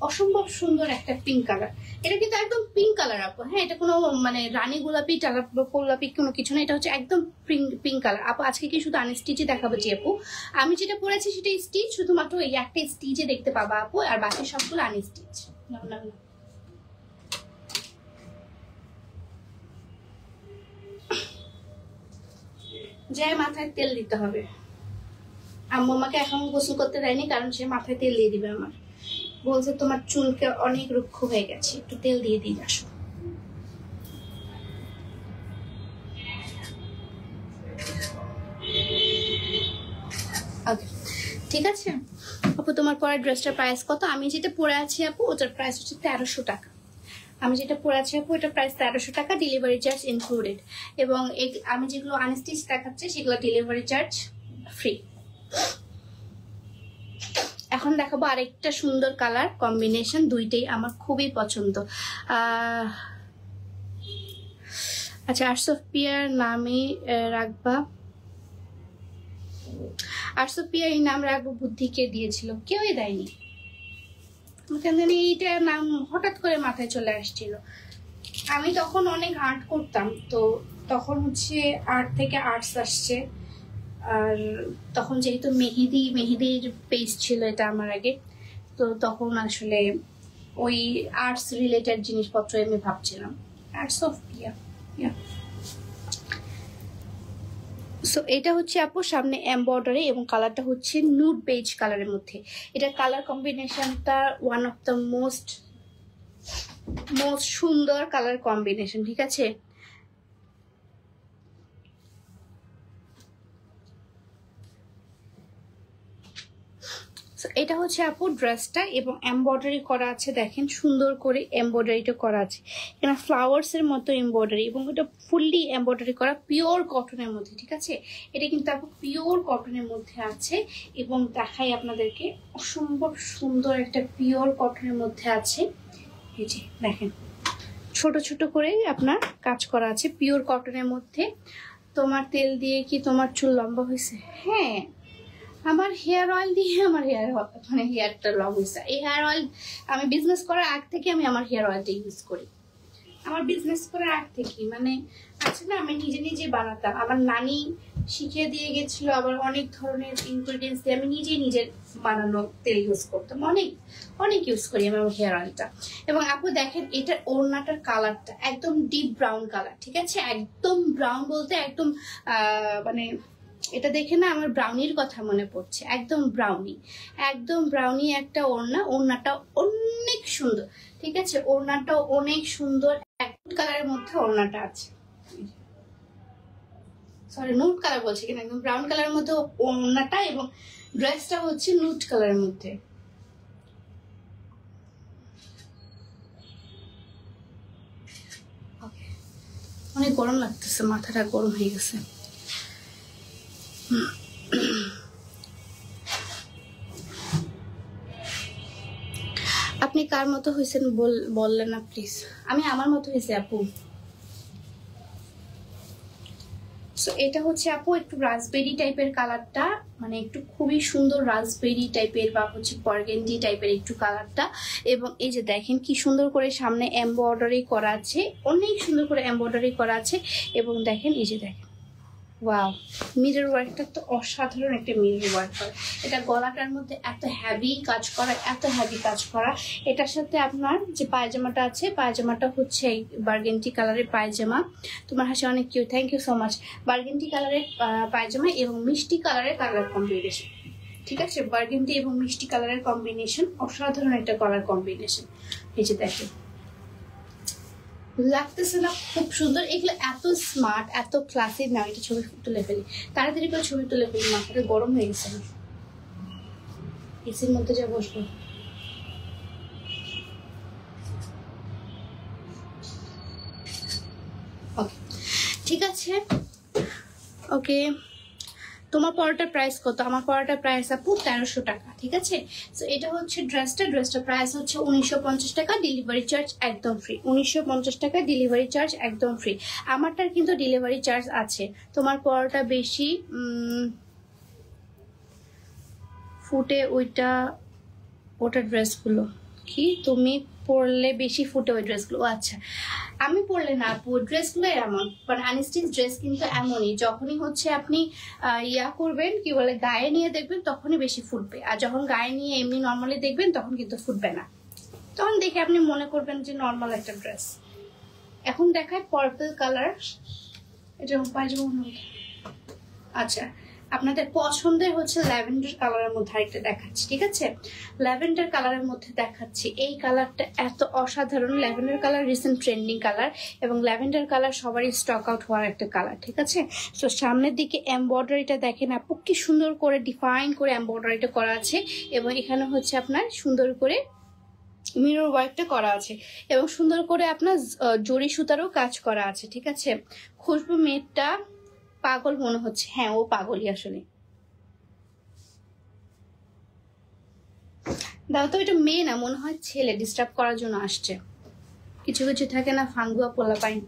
অসম্ভব সুন্দর একটা পিঙ্ক কালার, এটা কিন্তু একদম পিঙ্ক কালার আপু, হ্যাঁ, এটা কোনো মানে রানী গোলাপি গোলাপি কোনো কিছু না, এটা হচ্ছে একদম পিঙ্ক কালার আপু। আজকে কি শুধু আনস্টিচে দেখাবো যে আপু, আমি যেটা পরেছি সেটা স্টিচ, শুধুমাত্র এই একটা স্টিচে দেখতে পাবা আপু, আর বাকি সবগুলো আনস্টিচ। যাই মাথায় তেল দিতে হবে, আম্মু আমাকে এখন গোসল করতে দেয়নি কারণ সে মাথায় তেল দিয়ে দিবে, আমার বলছে তোমার চুলকে অনেক রুক্ষ হয়ে গেছে, একটু তেল দিয়ে দিয়ে আসো। ঠিক আছে আপু, তোমার পরে ড্রেসটার প্রাইস কত? আমি যেটা পরে আছি আপু ওটার প্রাইস হচ্ছে 1300 টাকা। আমি যেটা পরে আছি আপু এটার প্রাইস 1300 টাকা, ডেলিভারি চার্জ ইনক্লুডেড। এবং আমি যেগুলো আনস্টিচ দেখাচ্ছি সেগুলো ডেলিভারি চার্জ ফ্রি। এখন দেখাবো আরেকটা সুন্দর কালার কম্বিনেশন, দুইটাই আমার খুবই পছন্দ। আচ্ছা, আরসোফিয়ার নামে রাখবা, আরসোফিয়া এই নাম রাখবো বুদ্ধি কে দিয়েছিল? কেউই দেয়নি, কেন জানি এইটার নাম হঠাৎ করে মাথায় চলে আসছিল। আমি তখন অনেক আর্ট করতাম, তো তখন হচ্ছে আর্ট থেকে আর্টস আসছে। আর তখন যেহেতু মেহেদির পেজ ছিল এটা আমার আগে, তো তখন আসলে ওই আর্টস রিলেটেড জিনিসপত্র আমি ভাবছিলাম। আর্টস অফ সো এটা হচ্ছে আপু সামনে এমব্রয়ডারি এবং কালারটা হচ্ছে নুড বেজ কালারের মধ্যে। এটা কালার কম্বিনেশনটা ওয়ান অফ দ্য মোস্ট সুন্দর কালার কম্বিনেশন, ঠিক আছে। এটা হচ্ছে আপু ড্রেসটা এবং এমব্রয়ডারি করা আছে, দেখেন সুন্দর করে এমব্রয়ডারিটা করা আছে, এখানে ফ্লাওয়ার্স এর মতো এমব্রয়ডারি এবং এটা ফুললি এমব্রয়ডারি করা পিওর কটনের মধ্যে, ঠিক আছে। এটা কিন্তু আপু পিওর কটনের মধ্যে আছে এবং দেখাই আপনাদেরকে, অসম্ভব সুন্দর একটা পিওর কটনের মধ্যে আছে। এই যে দেখেন ছোট ছোট করে আপনার কাজ করা আছে পিওর কটনের মধ্যে। তোমার তেল দিয়ে কি তোমার চুল লম্বা হয়েছে? হ্যাঁ, আমার হেয়ার অয়েল দিয়ে আমার হেয়ারটা লং হয়েছে। এই হেয়ার অয়েল আমি বিজনেস করার আগ থেকে আমি আমার হেয়ার অয়েলটা ইউজ করি। আমার বিজনেস করার আগ থেকে আছে না, আমি নিজে বানাতাম। আমার নানি শিখিয়ে দিয়ে গেছিল, আবার অনেক ধরনের ইনগ্রিডিয়েন্টস দিয়ে আমি নিজের বানানো তেল ইউজ করতাম। অনেক ইউজ করি আমি আমার হেয়ার অয়েলটা। এবং আপু দেখেন এটার ওড়নাটার কালারটা একদম ডিপ ব্রাউন কালার, ঠিক আছে। একদম ব্রাউন বলতে একদম এটা দেখে না আমার ব্রাউনির কথা মনে পড়ছে। একদম ব্রাউনি একটা ওড়নাটা অনেক সুন্দর, ঠিক আছে। ওড়নাটা অনেক সুন্দর, নুড কালারের মধ্যে ওড়নাটা আছে। সরি, নুড কালার বলছি কিনা, একদম ব্রাউন কালারের মধ্যে ওড়নাটা এবং ড্রেসটা হচ্ছে নুড কালারের মধ্যে। অনেক গরম লাগতেছে, মাথাটা গরম হয়ে গেছে। আপনি কার মতো হয়েছেন বললেন না প্লিজ। আমি আমার মতো হয়েছে আপু। সো এটা হচ্ছে আপু একটু রাসবেরি টাইপের কালারটা, একটু খুবই সুন্দর রাসবেরি টাইপের বা হচ্ছে বার্গেন্ডি টাইপের একটু কালারটা। এবং এই যে দেখেন কি সুন্দর করে সামনে এমব্রয়ডারি করা আছে, অনেক সুন্দর করে এমব্রয়ডারি করা আছে। এবং দেখেন এই যে দেখেন, ওয়াও, মিরর ওয়ার্কটা তো অসাধারণ একটা মিরর ওয়ার্ক করা। এটা গলাটার মধ্যে এত হ্যাভি কাজ করা। এটার সাথে আপনার যে পায়জামাটা আছে, পায়জামাটা হচ্ছে বার্গেন্ডি কালারের পায়জামা। তোমার হাসি অনেক cute, thank you so much. Burgundy কালারের পায়জামা এবং মিষ্টি কালারের কালার কম্বিনেশন, ঠিক আছে। বার্গেন্ডি এবং মিষ্টি কালারের কম্বিনেশন, অসাধারণ একটা কালার কম্বিনেশন। এই যে দেখেন লাগতেছে না খুব সুন্দর? এগুলো এত স্মার্ট, এত ক্লাসিক। না, এটা ছবি তুলে ফেলি, তাড়াতাড়ি করে ছবি তুলে ফেলি, মাথাটা গরম হয়ে গেছে। এসির মধ্যে যা বসবো। ওকে, ঠিক আছে। ওকে, তোমার পড়াটার প্রাইস কত? আমার পড়াটার প্রাইস আপু 1300 টাকা, ঠিক আছে। তো এটা হচ্ছে ড্রেসটা প্রাইস হচ্ছে 1950 টাকা, ডেলিভারি চার্জ একদম ফ্রি। 1950 টাকা ডেলিভারি চার্জ একদম ফ্রি। আমারটার কিন্তু ডেলিভারি চার্জ আছে। তোমার পড়াটা বেশি ফুটে ওটা ড্রেসগুলো কি তুমি পরলে বেশি ফুটে ওই ড্রেসগুলো? আচ্ছা, আমি পরলে না আপু, ড্রেসগুলো এমন, আনস্টিচ ড্রেস কিন্তু এমনই, যখনই হচ্ছে আপনি করবেন কি বলে গায়ে নিয়ে দেখবেন তখনই বেশি ফুটবে, আর যখন গায়ে নিয়ে এমনি নর্মালি দেখবেন তখন কিন্তু ফুটবে না। তখন দেখে আপনি মনে করবেন যে নর্মাল একটা ড্রেস। এখন দেখায় পার্পল কালার, এটা পায়জামা। আচ্ছা, আপনাদের পছন্দের হচ্ছে ল্যাভেন্ডার কালারের মধ্যে আরেকটা দেখাচ্ছি, ঠিক আছে। ল্যাভেন্ডার কালারের মধ্যে দেখাচ্ছি, এই কালারটা এত অসাধারণ। Lavender colour recent trending colour এবং ল্যাভেন্ডার কালার সবারই স্টক আউট হওয়ার একটা কালার, ঠিক আছে। তো সামনের দিকে এমব্রয়ডারিটা দেখেন আপু, কি সুন্দর করে ডিফাইন করে এমব্রয়ডারিটা করা আছে এবং এখানে হচ্ছে আপনার সুন্দর করে মিরর ওয়ার্কটা করা আছে এবং সুন্দর করে আপনার জরি সুতারও কাজ করা আছে, ঠিক আছে। খুশবু মেয়েটা পাগল মনে হচ্ছে। হ্যাঁ, ও পাগলই আসলে। দাও তো, এটা মেয়ে না, মনে হয় ছেলে ডিস্টার্ব করার জন্য আসছে। কিছু কিছু থাকে না ফাঙ্গুয়া পোলা পাইন,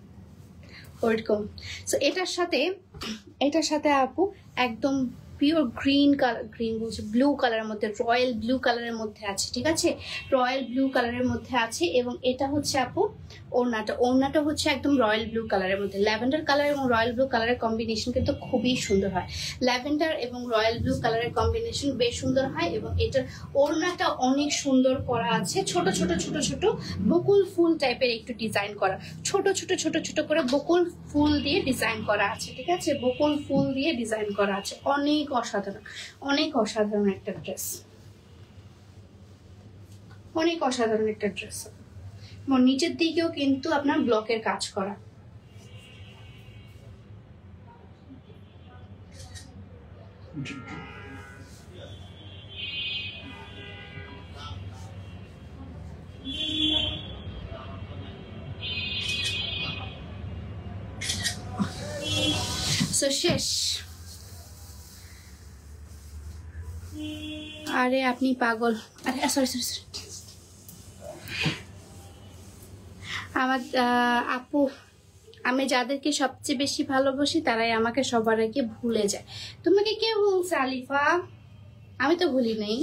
ওরকম। সো এটার সাথে আপু একদম পিওর গ্রিন কালার, গ্রিন বলছে ব্লু কালারের মধ্যে, রয়্যাল ব্লু কালারের মধ্যে আছে, ঠিক আছে, রয়্যাল ব্লু কালারের মধ্যে আছে। এবং এটা হচ্ছে আপু ওড়নাটা হচ্ছে একদম রয়্যাল ব্লু কালারের মধ্যে। ল্যাভেন্ডার কালার এবং রয়্যাল ব্লু কালারের কম্বিনেশন কিন্তু খুবই সুন্দর হয়। ল্যাভেন্ডার এবং রয়্যাল ব্লু কালারের কম্বিনেশন বেশ সুন্দর হয়। এবং এটার ওড়নাটা অনেক সুন্দর করা আছে, ছোট ছোট ছোট ছোট বকুল ফুল টাইপের একটু ডিজাইন করা, ছোট ছোট ছোট ছোট করে বকুল ফুল দিয়ে ডিজাইন করা আছে, ঠিক আছে, বকুল ফুল দিয়ে ডিজাইন করা আছে। অনেক অসাধারণ, অনেক অসাধারণ একটা ড্রেস, অনেক অসাধারণ একটা ড্রেস। এবং নিচের দিকেও কিন্তু আপনার ব্লকের কাজ করা। শেষ। আরে আপনি পাগল, আরে সরি সরি সরি, আমার আপু, আমি যাদেরকে সবচেয়ে বেশি ভালোবাসি তারাই আমাকে সবার আগে ভুলে যায়। তোমাকে কে বলছে আলিফা? আমি তো ভুলি নাই,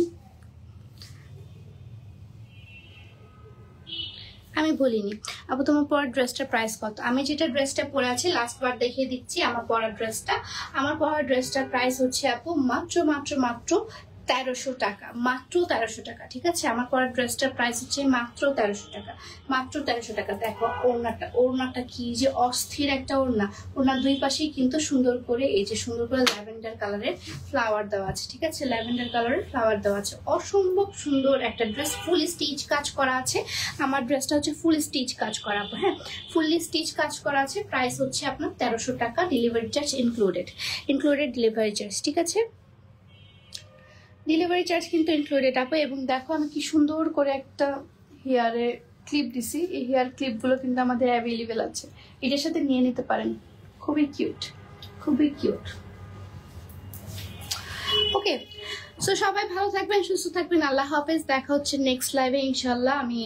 আমি বলিনি। আপু তোমার পরার ড্রেসটার প্রাইস কত? আমি যেটা ড্রেসটা পরে আছি লাস্ট বার দেখিয়ে দিচ্ছি আমার পরার ড্রেসটা। আমার পরার ড্রেসটার প্রাইস হচ্ছে আপু মাত্র মাত্র মাত্র 1300 টাকা, মাত্র 1300 টাকা, ঠিক আছে। আমার পরার ড্রেসটার প্রাইস হচ্ছে মাত্র 1300 টাকা, মাত্র 1300 টাকা। দেখো ওড়নাটা কি যে অস্থির একটা ওড়না। ওড়নার দুই পাশেই কিন্তু সুন্দর করে এই যে সুন্দর করে ল্যাভেন্ডার কালারের ফ্লাওয়ার দেওয়া আছে, ঠিক আছে, ল্যাভেন্ডার কালারের ফ্লাওয়ার দেওয়া আছে। অসম্ভব সুন্দর একটা ড্রেস, ফুল স্টিচ কাজ করা আছে। আমার ড্রেসটা হচ্ছে ফুল স্টিচ কাজ করা, হ্যাঁ, ফুললি স্টিচ কাজ করা আছে। প্রাইস হচ্ছে আপনার 1300 টাকা, delivery charge included delivery charge, ঠিক আছে, ডেলিভারি চার্জ কিন্তু ইনক্লুডেড আপু। এবং দেখো আমি কি সুন্দর করে একটা হেয়ারে ক্লিপ দিছি, এই হেয়ার ক্লিপগুলো কিন্তু আমাদের অ্যাভেলেবেল আছে, এটার সাথে নিয়ে নিতে পারেন। খুবই কিউট, খুবই কিউট। ওকে, সো সবাই ভালো থাকবেন, সুস্থ থাকবেন, আল্লাহ হাফেজ। দেখা হচ্ছে নেক্সট লাইভে ইনশাল্লাহ। আমি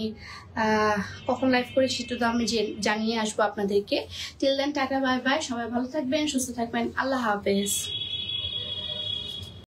কখন লাইভ করি সেটা তো আমি জানিয়ে আসবো আপনাদেরকে। টিল দেন টাটা, বাই বাই, সবাই ভালো থাকবেন, সুস্থ থাকবেন, আল্লাহ হাফেজ।